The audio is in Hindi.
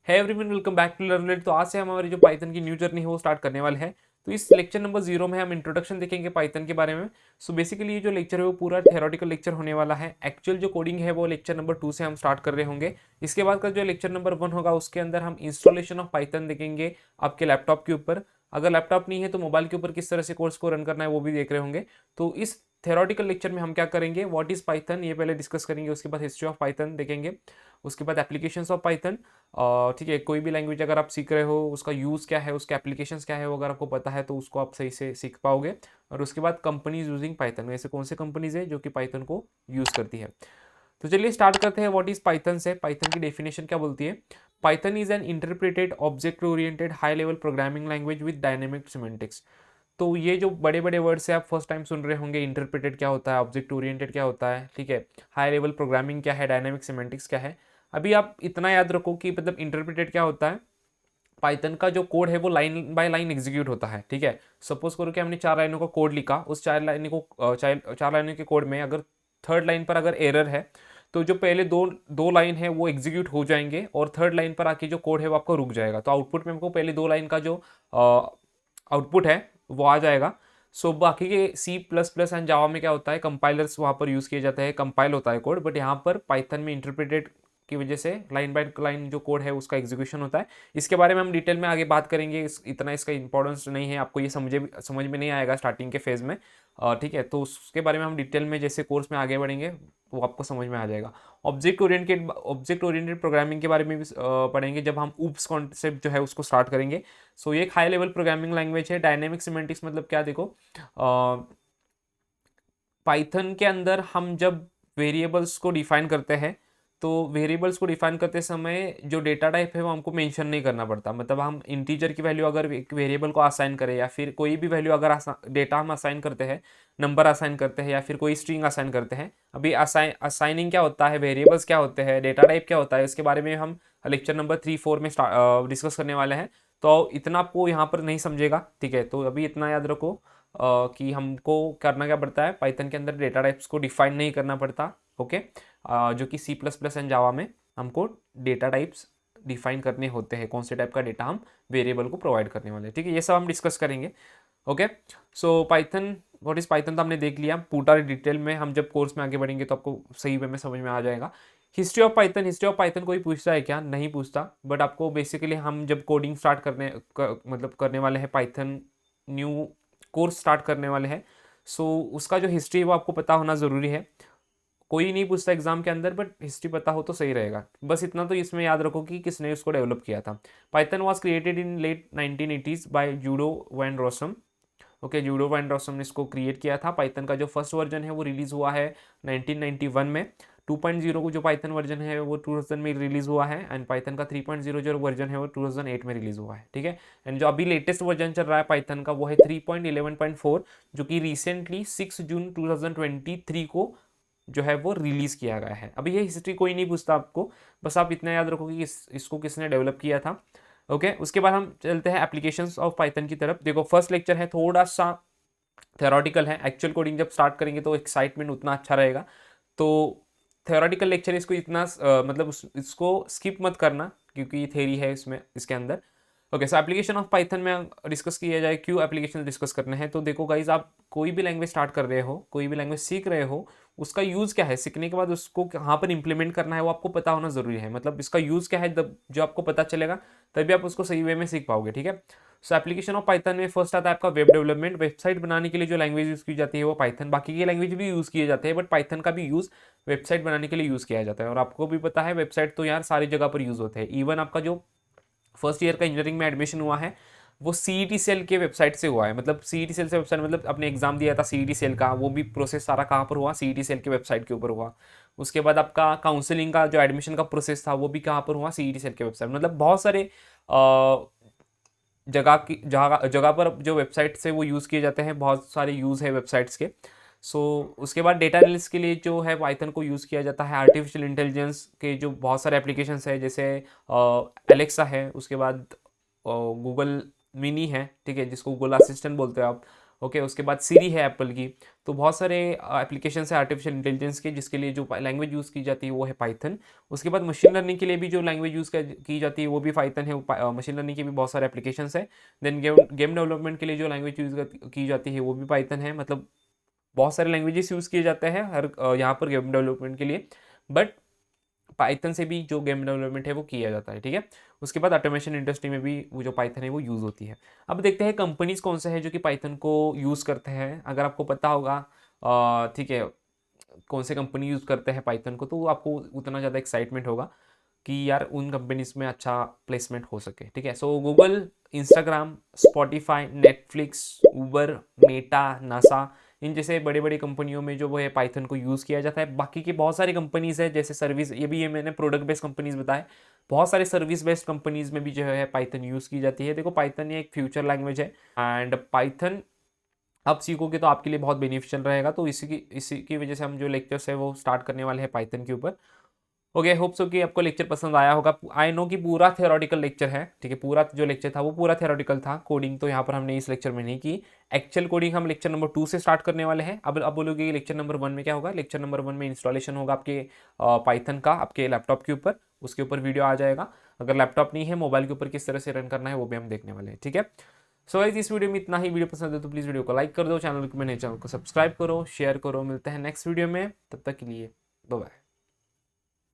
है एवरीवन, वेलकम बैक टू लर्नलेट। तो आज से हम हमारी जो पाइथन की न्यू जर्नी है वो स्टार्ट करने वाले हैं। तो इस लेक्चर नंबर 0 में हम इंट्रोडक्शन देखेंगे पाइथन के बारे में। सो बेसिकली ये जो लेक्चर है वो पूरा थ्योरेटिकल लेक्चर होने वाला है। एक्चुअल जो कोडिंग है वो लेक्चर नंबर 2 से हम स्टार्ट कर रहे होंगे। इसके बाद का जो लेक्चर नंबर 1 होगा उसके अंदर हम इंस्टॉलेशन ऑफ पाइथन देखेंगे आपके लैपटॉप के ऊपर। अगर लैपटॉप नहीं है तो मोबाइल के ऊपर किस तरह से कोर्स को रन करना है वो भी देख रहे होंगे। तो इस थ्योरेटिकल लेक्चर में हम क्या करेंगे, व्हाट इज पाइथन ये पहले डिस्कस करेंगे। उसके बाद हिस्ट्री ऑफ पाइथन देखेंगे। उसके बाद एप्लीकेशंस ऑफ पाइथन। ठीक है, कोई भी लैंग्वेज अगर आप सीख रहे हो उसका यूज़ क्या है, उसके एप्लीकेशंस क्या है, वो अगर आपको पता है तो उसको आप सही से सीख पाओगे। और उसके बाद कंपनीज यूजिंग पाइथन, ऐसे कौन से कंपनीज है जो कि पाइथन को यूज़ करती है। तो चलिए स्टार्ट करते हैं। व्हाट इज पाइथन से पाइथन की डेफिनेशन क्या बोलती है। Python is an interpreted object oriented high level programming language with dynamic semantics. तो ये जो बड़े बड़े वर्ड्स से आप फर्स्ट टाइम सुन रहे होंगे, इंटरप्रेटेड क्या होता है, ऑब्जेक्ट ओरिएंटेड क्या होता है, ठीक है, हाई लेवल प्रोग्रामिंग क्या है, डायनेमिक सिमेंटिक्स क्या है। अभी आप इतना याद रखो कि मतलब इंटरप्रेटेड क्या होता है। पाइथन का जो कोड है वो लाइन बाय लाइन एग्जीक्यूट होता है। ठीक है, सपोज करो कि हमने 4 लाइनों का कोड लिखा, उस 4 लाइनों को 4 लाइनों के कोड में अगर थर्ड लाइन पर अगर एरर है तो जो पहले दो दो लाइन है वो एग्जीक्यूट हो जाएंगे और थर्ड लाइन पर आके जो कोड है वो आपको रुक जाएगा। तो आउटपुट में हमको पहले 2 लाइन का जो आउटपुट है वो आ जाएगा। सो बाकी के सी प्लस प्लस एंड जावा में क्या होता है, कंपाइलर्स वहाँ पर यूज़ किए जाते हैं, कंपाइल होता है कोड। बट यहाँ पर पाइथन में इंटरप्रेटेड की वजह से लाइन बाय लाइन जो कोड है उसका एग्जीक्यूशन होता है। इसके बारे में हम डिटेल में आगे बात करेंगे। इतना इसका इंपॉर्टेंस नहीं है, आपको ये समझ में नहीं आएगा स्टार्टिंग के फेज़ में। ठीक है, तो उसके बारे में हम डिटेल में जैसे कोर्स में आगे बढ़ेंगे वो आपको समझ में आ जाएगा। ऑब्जेक्ट ओरिएंटेड प्रोग्रामिंग के बारे में भी पढ़ेंगे जब हम ऊप्स कॉन्सेप्ट जो है उसको स्टार्ट करेंगे। सो ये एक हाई लेवल प्रोग्रामिंग लैंग्वेज है। डायनेमिक सिमेंटिक्स मतलब क्या, देखो पाइथन के अंदर हम जब वेरिएबल्स को डिफाइन करते हैं तो वेरिएबल्स को डिफाइन करते समय जो डेटा टाइप है वो हमको मेंशन नहीं करना पड़ता। मतलब हम इंटीजर की वैल्यू अगर एक वेरिएबल को असाइन करें या फिर कोई भी वैल्यू अगर डेटा हम असाइन करते हैं, नंबर असाइन करते हैं या फिर कोई स्ट्रिंग असाइन करते हैं। अभी असाइनिंग क्या होता है, वेरिएबल्स क्या होते हैं, डेटा टाइप क्या होता है, इसके बारे में हम लेक्चर नंबर 3-4 में डिस्कस करने वाले हैं। तो इतना आपको यहाँ पर नहीं समझेगा। ठीक है, तो अभी इतना याद रखो कि हमको करना क्या पड़ता है, पाइथन के अंदर डेटा टाइप्स को डिफाइन नहीं करना पड़ता। ओके, जो कि सी प्लस प्लस एंड जावा में हमको डेटा टाइप्स डिफाइन करने होते हैं, कौन से टाइप का डेटा हम वेरिएबल को प्रोवाइड करने वाले हैं। ठीक है, ये सब हम डिस्कस करेंगे। Okay, so Python, what is Python तो हमने देख लिया पूरा डिटेल में। हम जब कोर्स में आगे बढ़ेंगे तो आपको सही वे में समझ में आ जाएगा। हिस्ट्री ऑफ पाइथन कोई पूछता है क्या, नहीं पूछता। बट आपको बेसिकली हम जब कोडिंग स्टार्ट मतलब करने वाले हैं, पाइथन न्यू कोर्स स्टार्ट करने वाले हैं, सो उसका जो हिस्ट्री है वो आपको पता होना ज़रूरी है। कोई नहीं पूछता एग्जाम के अंदर, बट हिस्ट्री पता हो तो सही रहेगा। बस इतना तो इसमें याद रखो कि किसने उसको डेवलप किया था। Python was created in late 1980s by Guido van Rossum. Okay, Guido van Rossum ने इसको क्रिएट किया था। पाइथन का जो फर्स्ट वर्जन है वो रिलीज़ हुआ है 1991 में। 2.0 को जो पाइथन वर्जन है वो 2000 में रिलीज़ हुआ है। एंड पाइथन का 3.0 जो वर्जन है वो 2008 में रिलीज़ हुआ है। ठीक है, एंड जो अभी लेटेस्ट वर्जन चल रहा है पाइथन का वो है 3.11.4, जो कि रिसेंटली 6 जून 2023 को जो है वो रिलीज़ किया गया है। अभी ये हिस्ट्री कोई नहीं पूछता आपको, बस आप इतना याद रखो कि इसको किसने डेवलप किया था। ओके, उसके बाद हम चलते हैं एप्लीकेशंस ऑफ पाइथन की तरफ। देखो फर्स्ट लेक्चर है थोड़ा सा थेरोटिकल है, एक्चुअल कोडिंग जब स्टार्ट करेंगे तो एक्साइटमेंट उतना अच्छा रहेगा। तो थेरोटिकल लेक्चर इसको इतना मतलब इसको स्किप मत करना क्योंकि थेरी है इसमें इसके अंदर। Okay, so application of Python में डिस्कस किया जाए, क्यों एप्लीकेशन डिस्कस करने हैं। तो देखो गाइज, आप कोई भी लैंग्वेज स्टार्ट कर रहे हो, कोई भी लैंग्वेज सीख रहे हो, उसका यूज़ क्या है, सीखने के बाद उसको कहाँ पर इंप्लीमेंट करना है वो आपको पता होना ज़रूरी है। मतलब इसका यूज़ क्या है जो आपको पता चलेगा तभी आप उसको सही वे में सीख पाओगे। ठीक है, सो एप्लीकेशन ऑफ पाइथन में फर्स्ट आता है आपका वेब डेवलपमेंट। वेबसाइट बनाने के लिए जो लैंग्वेज यूज़ की जाती है वो पाइथन, बाकी की लैंग्वेज भी यूज़ किए जाते हैं बट पाइथन का भी यूज़ वेबसाइट बनाने के लिए यूज़ किया जाता है। और आपको भी पता है वेबसाइट तो यार सारी जगह पर यूज़ होते हैं। इवन आपका जो फर्स्ट ईयर का इंजीनियरिंग में एडमिशन हुआ है वो सीईटी सेल के वेबसाइट से हुआ है। मतलब सीईटी सेल से वेबसाइट, मतलब अपने एग्जाम दिया था सीईटी सेल का, वो भी प्रोसेस सारा कहाँ पर हुआ, सीईटी सेल के वेबसाइट के ऊपर हुआ। उसके बाद आपका काउंसलिंग का जो एडमिशन का प्रोसेस था वो भी कहाँ पर हुआ, सीईटी सेल के वेबसाइट। मतलब बहुत सारे जगह जगह पर जो वेबसाइट से वो यूज़ किए जाते हैं, बहुत सारे यूज़ है वेबसाइट्स के। सो उसके बाद डेटा एनालिसिस के लिए जो है पाइथन को यूज़ किया जाता है। आर्टिफिशियल इंटेलिजेंस के जो बहुत सारे एप्लीकेशंस है, जैसे एलेक्सा है, उसके बाद गूगल मिनी है, ठीक है, जिसको गूगल असिस्टेंट बोलते हैं आप। ओके, उसके बाद सीरी है एप्पल की। तो बहुत सारे एप्लीकेशन है आर्टिफिशियल इंटेलिजेंस के, जिसके लिए जो लैंग्वेज यूज़ की जाती है वो है पाइथन। उसके बाद मशीन लर्निंग के लिए भी जो लैंग्वेज यूज़ की जाती है वो भी पाइथन है। मशीन लर्निंग के भी बहुत सारे एप्लीकेशंस है। देन गेम डेवलपमेंट के लिए जो लैंग्वेज यूज़ की जाती है वो भी पाइथन है। मतलब बहुत सारे लैंग्वेजेस यूज़ किए जाते हैं यहाँ पर गेम डेवलपमेंट के लिए, बट पाइथन से भी जो गेम डेवलपमेंट है वो किया जाता है, ठीक है। उसके बाद ऑटोमेशन इंडस्ट्री में भी वो जो पाइथन है वो यूज़ होती है। अब देखते हैं कंपनीज कौन से हैं जो कि पाइथन को यूज़ करते हैं। अगर आपको पता होगा, ठीक है, कौन से कंपनी यूज़ करते हैं पाइथन को, तो आपको उतना ज़्यादा एक्साइटमेंट होगा कि यार उन कंपनीज में अच्छा प्लेसमेंट हो सके, ठीक है। So Google, Instagram, Spotify, Netflix, Uber, Meta, NASA, इन जैसे बड़े बड़े कंपनियों में जो वो है पाइथन को यूज़ किया जाता है। बाकी की बहुत सारी कंपनीज है जैसे सर्विस, ये मैंने प्रोडक्ट बेस्ड कंपनीज बताए। बहुत सारे सर्विस बेस्ड कंपनीज में भी जो है पाइथन यूज़ की जाती है। देखो पाइथन ये एक फ्यूचर लैंग्वेज है, एंड पाइथन आप सीखोगे तो आपके लिए बहुत बेनिफिशियल रहेगा। तो इसी की वजह से हम जो लेक्चर्स है वो स्टार्ट करने वाले हैं पाइथन के ऊपर। ओके, होप सो कि आपको लेक्चर पसंद आया होगा। आई नो कि पूरा थियोरेटिकल लेक्चर है, ठीक है, पूरा जो लेक्चर था वो पूरा थियोरेटिकल था। कोडिंग तो यहाँ पर हमने इस लेक्चर में नहीं की। एक्चुअल कोडिंग हम लेक्चर नंबर 2 से स्टार्ट करने वाले हैं। अब बोलोगे कि लेक्चर नंबर 1 में क्या होगा। लेक्चर नंबर 1 में इंस्टॉलेशन होगा आपके पाइथन का आपके लैपटॉप के ऊपर, उसके ऊपर वीडियो आ जाएगा। अगर लैपटॉप नहीं है, मोबाइल के ऊपर किस तरह से रन करना है वो भी हम देखने वाले हैं, ठीक है। सो गाइस, इस वीडियो में इतना ही। वीडियो पसंद है तो प्लीज़ वीडियो को लाइक कर दो, चैनल को सब्सक्राइब करो, शेयर करो। मिलते हैं नेक्स्ट वीडियो में, तब तक के लिए बाय बाय।